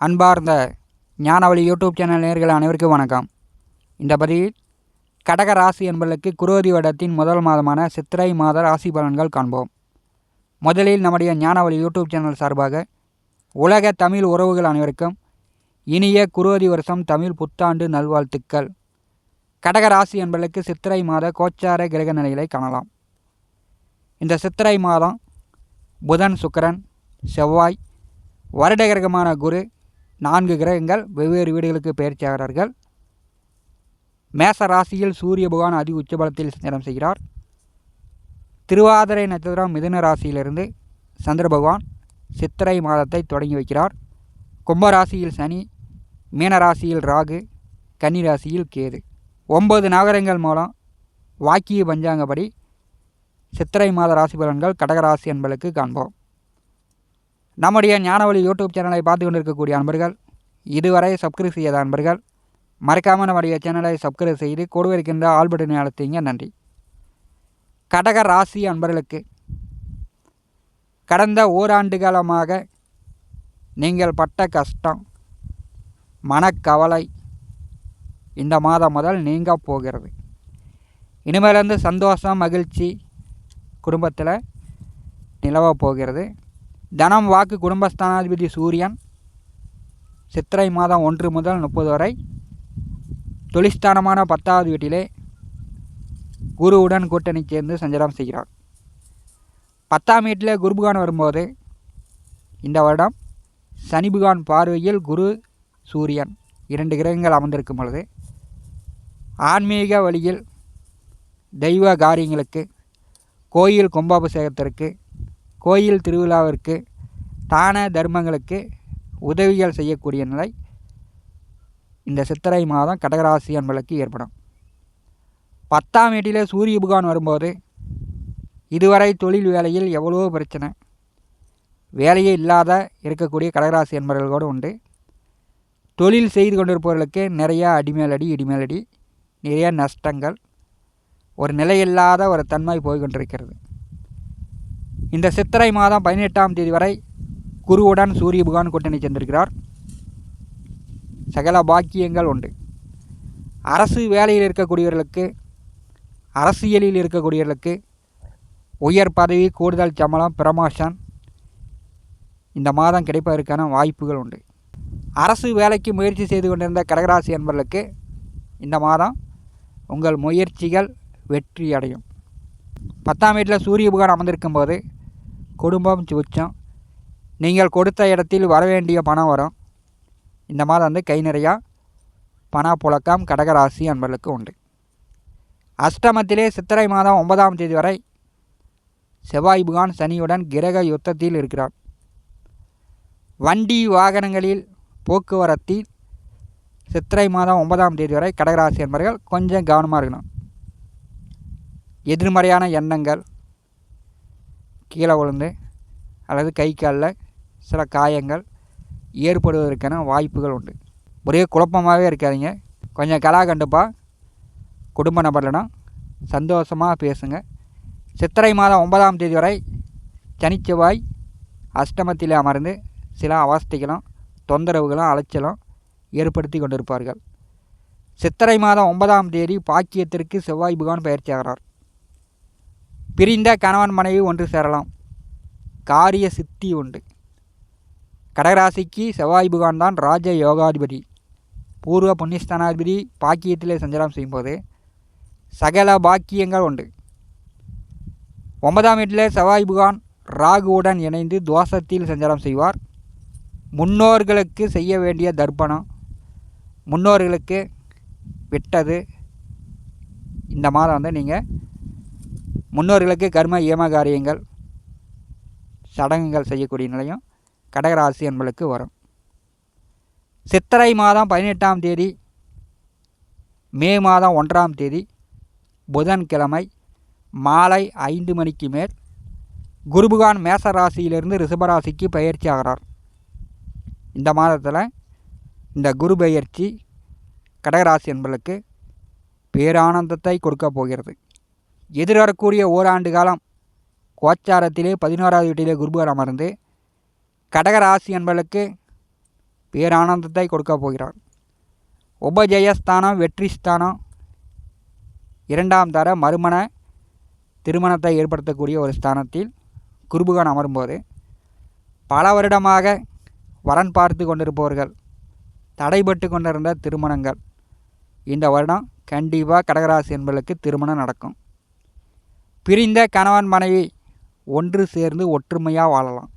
அன்பார்ந்த ஞானவழி YouTube channel நேயர்கள் அனைவருக்கும் வணக்கம். இந்த பதிவில் கடக ராசி என்பதற்கு குரோதி வருடத்தின் முதல் மாதமான சித்திரை மாத ராசி பலன்கள் காண்போம். முதலில் நம்முடைய ஞானவழி யூடியூப் சேனல் சார்பாக உலக தமிழ் உறவுகள் அனைவருக்கும் இனிய குரோதி வருஷம் தமிழ் புத்தாண்டு நல்வாழ்த்துக்கள். கடக ராசி என்பதற்கு சித்திரை மாத கோச்சார கிரக நிலைகளை காணலாம். இந்த சித்திரை மாதம் புதன், சுக்கிரன், செவ்வாய், வருட கிரகமான குரு, 4 கிரகங்கள் வெவ்வேறு வீடுகளுக்கு பெயர்ச்சியாகிறார்கள். மேச ராசியில் சூரிய பகவான் அதி உச்சபலத்தில் சஞ்சாரம் செய்கிறார். திருவாதிரை நட்சத்திரம் மிதுன ராசியிலிருந்து சந்திர பகவான் சித்திரை மாதத்தை தொடங்கி வைக்கிறார். கும்பராசியில் சனி, மீனராசியில் ராகு, கன்னி ராசியில் கேது. 9 நகரங்கள் மூலம் வாக்கிய பஞ்சாங்கப்படி சித்திரை மாத ராசி பலன்கள் கடகராசி என்பதற்கு காண்போம். நம்முடைய ஞானவழி யூடியூப் சேனலை பார்த்து கொண்டிருக்கக்கூடிய அன்பர்கள், இதுவரை சப்ஸ்கிரைப் செய்யாத அன்பர்கள் மறக்காமல் நம்முடைய சேனலை சப்ஸ்கிரைப் செய்து கொடுக்க இருக்கின்ற ஆல் பட்டனை அழுத்திங்க. நன்றி. கடக ராசி அன்பர்களுக்கு கடந்த ஓராண்டு காலமாக நீங்கள் பட்ட கஷ்டம், மனக்கவலை இந்த மாதம் முதல் நீங்க போகிறது. இனிமேலேருந்து சந்தோஷம், மகிழ்ச்சி குடும்பத்தில் நிலவ போகிறது. தனம், வாக்கு, குடும்பஸ்தானாதிபதி சூரியன் சித்திரை மாதம் 1 முதல் 30 வரை தொழில்ஸ்தானமான 10வது வீட்டிலே குருவுடன் கூட்டணி சேர்ந்து சஞ்சாரம் செய்கிறார். 10ஆம் வீட்டிலே குரு பகவான் வரும்போது இந்த வருடம் சனி பகவான் பார்வையில் குரு, சூரியன் 2 கிரகங்கள் அமர்ந்திருக்கும் பொழுது ஆன்மீக வழியில் தெய்வ காரியங்களுக்கு, கோயில் கும்பாபிஷேகத்திற்கு, கோயில் திருவிழாவிற்கு, தான தர்மங்களுக்கு உதவிகள் செய்யக்கூடிய நிலை இந்த சித்திரை மாதம் கடகராசி என்பதற்கு ஏற்படும். 10ஆம் வீட்டிலே சூரிய பகவான் வரும்போது இதுவரை தொழில் வேலையில் எவ்வளவோ பிரச்சனை, வேலையே இல்லாத இருக்கக்கூடிய கடகராசி என்பவர்கள் கூட உண்டு. தொழில் செய்து கொண்டிருப்பவர்களுக்கு நிறையா அடிமேலடி, இடிமேலடி, நிறைய நஷ்டங்கள், ஒரு நிலையில்லாத ஒரு தன்மை போய்கொண்டிருக்கிறது. இந்த சித்திரை மாதம் 18ஆம் தேதி வரை குருவுடன் சூரிய பகவான் கூட்டணி சென்றிருக்கிறார். சகல பாக்கியங்கள் உண்டு. அரசு வேலையில் இருக்கக்கூடியவர்களுக்கு, அரசியலில் இருக்கக்கூடியவர்களுக்கு உயர் பதவி, கூடுதல் சம்பளம், ப்ரமோஷன் இந்த மாதம் கிடைப்பதற்கான வாய்ப்புகள் உண்டு. அரசு வேலைக்கு முயற்சி செய்து கொண்டிருந்த கடகராசி என்பவர்களுக்கு இந்த மாதம் உங்கள் முயற்சிகள் வெற்றி அடையும். 10ஆம் வீட்டில் சூரிய பகவான் அமர்ந்திருக்கும் போது குடும்பம் சுச்சம், நீங்கள் கொடுத்த இடத்தில் வரவேண்டிய பணம் வரும். இந்த மாதம் கை நிறையா பணப்புழக்கம் கடகராசி அன்பர்களுக்கு உண்டு. அஷ்டமத்திலே சித்திரை மாதம் 9ஆம் தேதி வரை செவ்வாய் பகவான் சனியுடன் கிரக யுத்தத்தில் இருக்கிறார். வண்டி வாகனங்களில் போக்குவரத்தில் சித்திரை மாதம் 9ஆம் தேதி வரை கடகராசி அன்பர்கள் கொஞ்சம் கவனமாக இருக்கணும். எதிர்மறையான எண்ணங்கள், கீழே விழுந்து அல்லது கை காலில் சில காயங்கள் ஏற்படுவதற்கான வாய்ப்புகள் உண்டு. ஒரே குழப்பமாகவே இருக்காதீங்க. கொஞ்சம் கலாகண்டுப்பாக குடும்ப நபர்களிடம் சந்தோஷமாக பேசுங்க. சித்திரை மாதம் 9ஆம் தேதி வரை சனிச்செவ்வாய் அஷ்டமத்தில் அமர்ந்து சில அவஸ்தைகளும் தொந்தரவுகளும் அலைச்சலும் ஏற்படுத்தி கொண்டிருப்பார்கள். சித்திரை மாதம் 9ஆம் தேதி பாக்கியத்திற்கு செவ்வாய் பகவான் பயிற்சியாகிறார். பிரிந்த கணவன் மனைவி ஒன்று சேரலாம். காரிய சித்தி உண்டு. கடகராசிக்கு செவ்வாய் பகவான் தான் ராஜ யோகாதிபதி, பூர்வ புண்ணியஸ்தானாதிபதி. பாக்கியத்திலே சஞ்சாரம் செய்யும்போது சகல பாக்கியங்கள் உண்டு. 9ஆம் வீட்டிலே செவ்வாய் பகவான் ராகுவுடன் இணைந்து தோஷத்தில் சஞ்சாரம் செய்வார். முன்னோர்களுக்கு செய்ய வேண்டிய தர்ப்பணம், முன்னோர்களுக்கு விட்டது இந்த மாதம் நீங்கள் முன்னோர்களுக்கு கர்ம ஏம காரியங்கள், சடங்குகள் செய்யக்கூடிய நிலையும் கடகராசி என்பதற்கு வரும். சித்திரை மாதம் 18ஆம் தேதி, மே மாதம் 1ஆம் தேதி புதன்கிழமை மாலை 5 மணிக்கு மேல் குரு பகவான் மேச ராசியிலிருந்து ரிஷபராசிக்கு பயிற்சி ஆகிறார். இந்த மாதத்தில் இந்த குரு பயிற்சி கடகராசி என்பதற்கு பேரானந்தத்தை கொடுக்க போகிறது. எதிர்வரக்கூடிய ஓராண்டு காலம் கோச்சாரத்திலே 11வது வீட்டிலே குரு பகவான் அமர்ந்து கடகராசி என்பதற்கு பேரானந்தத்தை கொடுக்க போகிறார். உபஜயஸ்தானம் வெற்றி ஸ்தானம், இரண்டாம் தர மறுமண திருமணத்தை ஏற்படுத்தக்கூடிய ஒரு ஸ்தானத்தில் குருபகவான் அமரும்போது பல வருடமாக வரன் பார்த்து கொண்டிருப்பவர்கள், தடைபட்டு கொண்டிருந்த திருமணங்கள் இந்த வருடம் கண்டிப்பாக கடகராசி என்பவர்களுக்கு திருமணம் நடக்கும். பிரிந்த கணவன் மனைவி ஒன்று சேர்ந்து ஒற்றுமையாக வாழலாம்.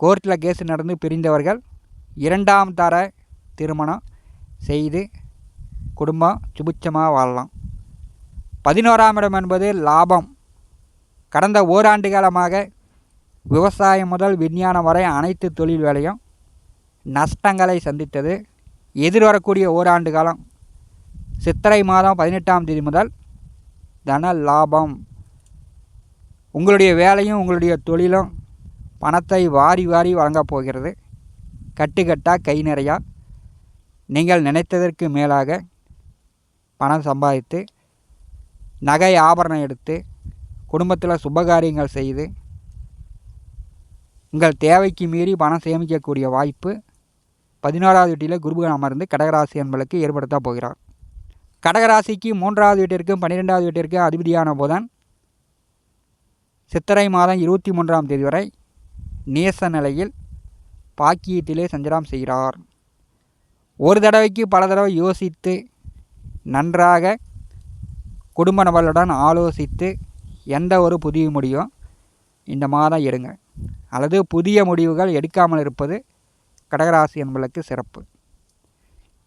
கோர்ட்டில் கேஸ் நடந்து பிரிந்தவர்கள் இரண்டாம் தர திருமணம் செய்து குடும்பம் சுபிட்சமாக வாழலாம். 11ஆம் இடம் என்பது லாபம். கடந்த ஓராண்டு காலமாக விவசாயம் முதல் விஞ்ஞானம் வரை அனைத்து தொழில் வேலையும் நஷ்டங்களை சந்தித்தது. எதிர்வரக்கூடிய ஓராண்டு காலம் சித்திரை மாதம் 18ஆம் தேதி முதல் தன லாபம். உங்களுடைய வேலையும் உங்களுடைய தொழிலும் பணத்தை வாரி வாரி வழங்கப் போகிறது. கட்டுக்கட்டாக கை நிறையா நீங்கள் நினைத்ததற்கு மேலாக பணம் சம்பாதித்து நகை ஆபரணம் எடுத்து குடும்பத்தில் சுபகாரியங்கள் செய்து உங்கள் தேவைக்கு மீறி பணம் சேமிக்கக்கூடிய வாய்ப்பு 11வது வீட்டில் குருபகவான் அமர்ந்து கடகராசி என்பதற்கு ஏற்படுத்த போகிறார். கடகராசிக்கு 3வது வீட்டிற்கும் 12வது வீட்டிற்கும் அதிபதியான புதன் சித்திரை மாதம் 23ஆம் தேதி வரை நேச நிலையில் பாக்கியத்திலே சஞ்சாரம் செய்கிறார். ஒரு தடவைக்கு பல தடவை யோசித்து நன்றாக குடும்ப நபர்களுடன் ஆலோசித்து எந்த ஒரு புதிய முடிவும் இந்த மாதம் எடுங்க, அல்லது புதிய முடிவுகள் எடுக்காமல் இருப்பது கடகராசி என்பதற்கு சிறப்பு.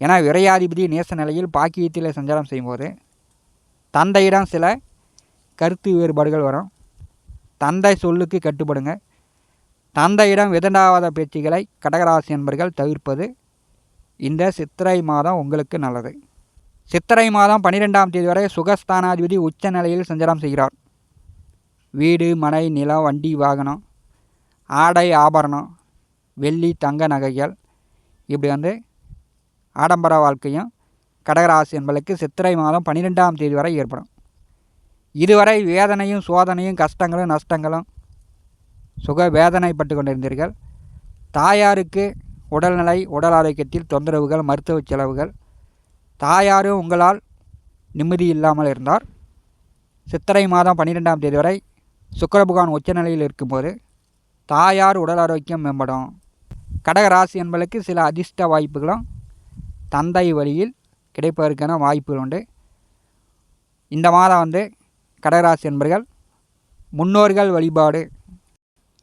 ஏன்னா விரையாதிபதி நேச நிலையில் பாக்கியத்தில் சஞ்சாரம் செய்யும்போது தந்தையிடம் சில கருத்து வேறுபாடுகள் வரும். தந்தை சொல்லுக்கு கட்டுப்படுங்க. தந்தையிடம் விதண்டாவாத பேச்சுகளை கடகராசி என்பர்கள் தவிர்ப்பது இந்த சித்திரை மாதம் உங்களுக்கு நல்லது. சித்திரை மாதம் 12ஆம் தேதி வரை சுகஸ்தானாதிபதி உச்ச நிலையில் சஞ்சாரம் செய்கிறார். வீடு, மனை, நிலம், வண்டி, வாகனம், ஆடை, ஆபரணம், வெள்ளி, தங்க நகைகள், இப்படி ஆடம்பர வாழ்க்கையும் கடகராசி என்பதற்கு சித்திரை மாதம் 12ஆம் தேதி வரை ஏற்படும். இதுவரை வேதனையும் சோதனையும் கஷ்டங்களும் நஷ்டங்களும் சுக வேதனைப்பட்டு கொண்டிருந்தீர்கள். தாயாருக்கு உடல்நிலை, உடல் ஆரோக்கியத்தில் தொந்தரவுகள், மருத்துவ செலவுகள், தாயாரும் உங்களால் நிம்மதி இல்லாமல் இருந்தார். சித்திரை மாதம் 12ஆம் தேதி வரை சுக்கிரபகவான் உச்சநிலையில் இருக்கும்போது தாயார் உடல் ஆரோக்கியம் மேம்படும். கடகராசி என்பதற்கு சில அதிர்ஷ்ட வாய்ப்புகளும் தந்தை வழியில் கிடைப்பதற்கான வாய்ப்புகள் உண்டு. இந்த மாதம் கடகராசி என்பர்கள் முன்னோர்கள் வழிபாடு,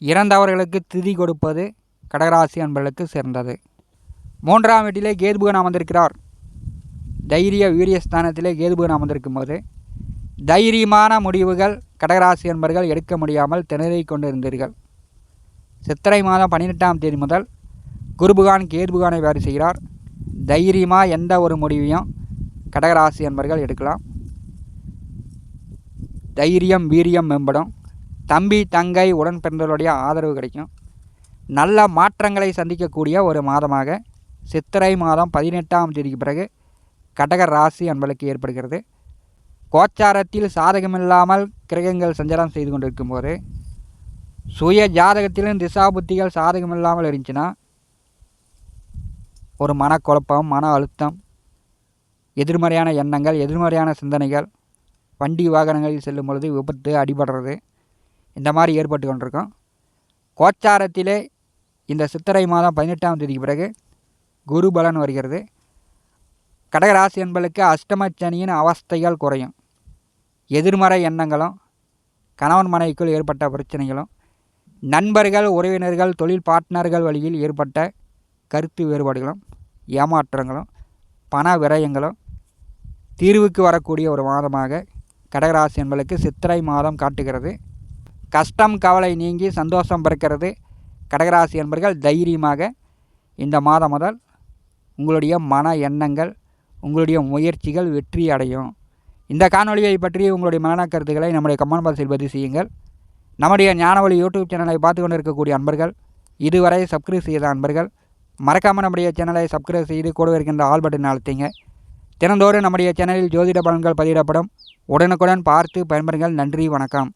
இறந்தவர்களுக்கு திதி கொடுப்பது கடகராசி என்பர்களுக்கு சேர்ந்தது. 3ஆம் வீட்டிலே கேதுபகவான் அமர்ந்திருக்கிறார். தைரிய வீரியஸ்தானத்திலே கேதுபகவான் அமர்ந்திருக்கும் போது தைரியமான முடிவுகள் கடகராசி என்பர்கள் எடுக்க முடியாமல் திணறிக் கொண்டிருந்தீர்கள். சித்திரை மாதம் 18ஆம் தேதி முதல் குருபகவான் கேதுபகவானை வேறு செய்கிறார். தைரியமாக எந்த ஒரு முடிவையும் கடகராசி என்பர்கள் எடுக்கலாம். தைரியம் வீரியம் மேம்படும். தம்பி தங்கை உடன் பிறந்தவர்களுடைய ஆதரவு கிடைக்கும். நல்ல மாற்றங்களை சந்திக்கக்கூடிய ஒரு மாதமாக சித்திரை மாதம் 18ஆம் தேதிக்கு பிறகு கடக ராசி என்பதற்கு ஏற்படுகிறது. கோச்சாரத்தில் சாதகமில்லாமல் கிரகங்கள் சஞ்சாரம் செய்து கொண்டிருக்கும் போது சுய ஜாதகத்திலும் திசா புத்திகள் சாதகமில்லாமல் இருந்துச்சுன்னா ஒரு மனக்குழப்பம், மன அழுத்தம், எதிர்மறையான எண்ணங்கள், எதிர்மறையான சிந்தனைகள், வண்டி வாகனங்களில் செல்லும் பொழுது விபத்து, அடிபடுறது, இந்த மாதிரி ஏற்பட்டு கொண்டிருக்கும். கோச்சாரத்திலே இந்த சித்திரை மாதம் 18ஆம் தேதிக்கு பிறகு குரு பலன் வருகிறது. கடகராசி என்பதற்கு அஷ்டமச்சனியின் அவஸ்தைகள் குறையும். எதிர்மறை எண்ணங்களும், கணவன் மனைவிக்குள் ஏற்பட்ட பிரச்சனைகளும், நண்பர்கள், உறவினர்கள், தொழில் பார்ட்னர்கள் வழியில் ஏற்பட்ட கருத்து வேறுபாடுகளும், ஏமாற்றங்களும், பண விரயங்களும் தீர்வுக்கு வரக்கூடிய ஒரு மாதமாக கடகராசி என்பதற்கு சித்திரை மாதம் காட்டுகிறது. கஷ்டம் கவலை நீங்கி சந்தோஷம் பிறக்கிறது. கடகராசி என்பர்கள் தைரியமாக இந்த மாதம் முதல் உங்களுடைய மன எண்ணங்கள், உங்களுடைய முயற்சிகள் வெற்றி அடையும். இந்த காணொலியை பற்றி உங்களுடைய மன கருத்துக்களை நம்முடைய கமெண்ட் பாக்ஸில் பதிவு செய்யுங்கள். நம்முடைய ஞானவழி யூடியூப் சேனலை பார்த்து கொண்டு இருக்கக்கூடிய அன்பர்கள், இதுவரை சப்ஸ்கிரைப் செய்த அன்பர்கள் மறக்காமல் நம்முடைய சேனலை சப்ஸ்கிரைப் செய்து கூட இருக்கின்ற ஆல் பட்டன் அழுத்திங்க. தினந்தோறும் நம்முடைய சேனலில் ஜோதிட பலன்கள் பதிவிடப்படும். உடனுக்குடன் பார்த்து பயன்பெறுங்கள். நன்றி, வணக்கம்.